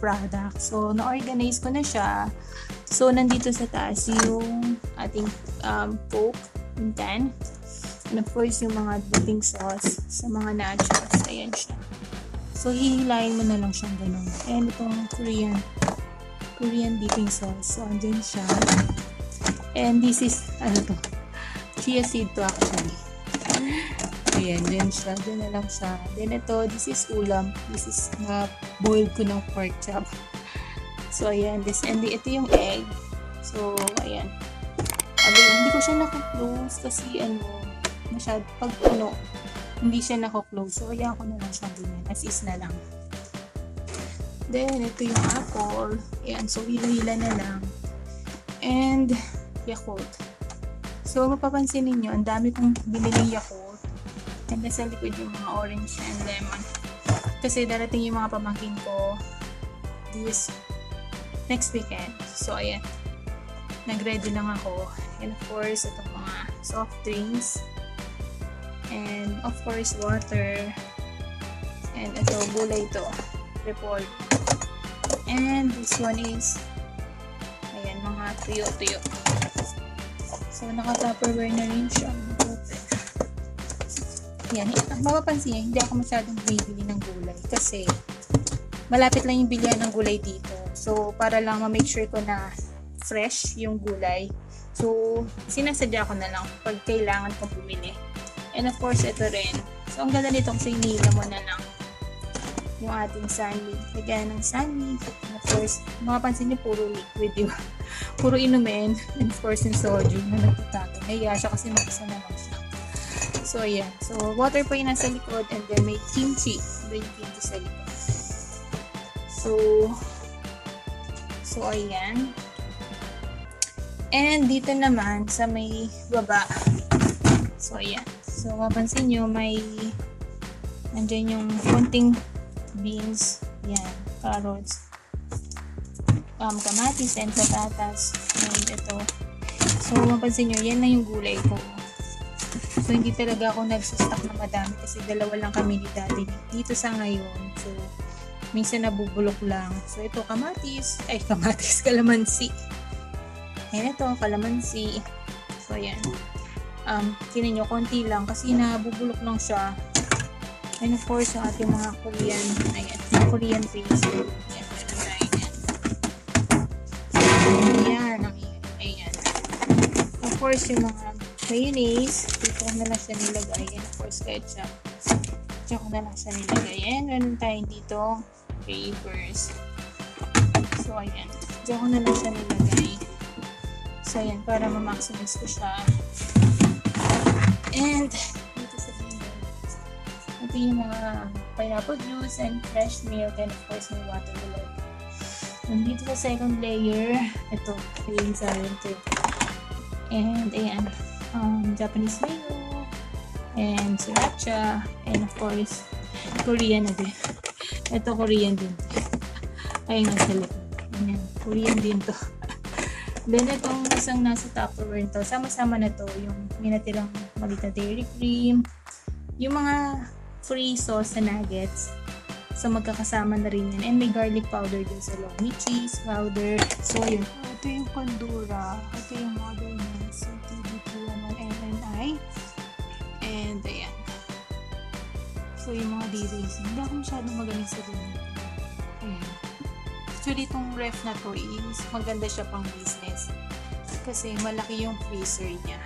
product. So, na-organize ko na siya. So, nandito sa taas yung ating Coke, yung can. And of course, yung mga dipping sauce sa mga nachos. Ayan siya. So, hihilayin mo na lang siyang ganun. And itong Korean dipping sauce. So, andyan siya. And this is, chia seed to actually. Ayan, dyan siya. Dyan na lang siya. Then ito, this is ulam. This is boiled ko ng pork chop. So, ayan. And ito yung egg. So, ayan. Hindi ko siya naka-close kasi pag puno, hindi siya naka-close. So, ayan ko na lang siya ganyan. As is na lang. Then, ito yung apple. Ayan. So, hila-hila na lang. And, Yakult. So, mapapansin ninyo, ang dami kong biniling Yakult. And nasa likod yung mga orange and lemon. Kasi darating yung mga pamangkin ko this next weekend. So, ayan. Nag-ready lang ako. And of course, itong mga soft drinks. And of course, water. And ito, gulay ito. Report. And this one is ayan, mga tuyo-tuyo. So, naka-tupperware na rin siya. Yan. Mapapansin niya, hindi ako masyadong bibili ng gulay. Kasi, malapit lang yung bilihan ng gulay dito. So, para lang ma-make sure ko na fresh yung gulay. So, sinasadya ko na lang pag kailangan kong bumili. And of course, ito rin. So, ang ganda nito kasi hinila mo na lang yung ating sandwich. Lagyan ng sandwich. And of course, mapapansin niyo puro liquid, di ba? Puro inumin. And of course, yung soju na nagtatago. Naiya siya kasi mag-isa na lang siya. So, ayan. So, water pa yung nasa likod. And then, may kimchi. May kimchi sa likod. So, ayan. And dito naman, sa may baba. So, ayan. So, mapansin nyo, andyan yung konting beans, yan, carrots, kamatis, and patatas, and ito. So, mapansin nyo, yan na yung gulay ko. So, hindi talaga ako nagsastock na madami kasi dalawa lang kami ni daddy dito sa ngayon. So, minsan nabubulok lang. So, ito, kalamansi. Ayan ito, kalamansi. So, ayan. Tinan nyo, konti lang kasi nabubulok lang siya. And of course, yung ating mga Korean, ayan, Korean paste. Ayan, meron tayo yan. Ayan. Of course, yung mga mayonnaise, dito ko na lang siya nilagay. And of course, ketchup. Dito ko na lang siya nilagay. And meron tayo dito, papers. So, ayan. Dito ko na lang siya nilagay. So, ayan, para ma-maximize ko siya. And, dito sa blender, ito yung mga pineapple juice and fresh milk and of course may water below. And dito sa second layer, ito, yung ito. And, ayan, Japanese mayo, and sriracha, and of course, Korean na din. Ito, Korean din. Ayun, nasa likod. Ayan, Korean din to. Then, itong isang nasa Tupperware to, sama-sama na to, yung may natirang malita dairy cream, yung mga free sauce na nuggets. So, magkakasama na rin yan. And may garlic powder din sa loob. May cheese powder. So, yun. Ito yung pandura. Ito yung model niya. So, TDP11MNI. And, ayan. So, yung mga DVDs. Hindi ako masyadong magaling sa ganito. Ayan. Actually, itong ref na to is maganda siya pang business. Kasi malaki yung freezer niya.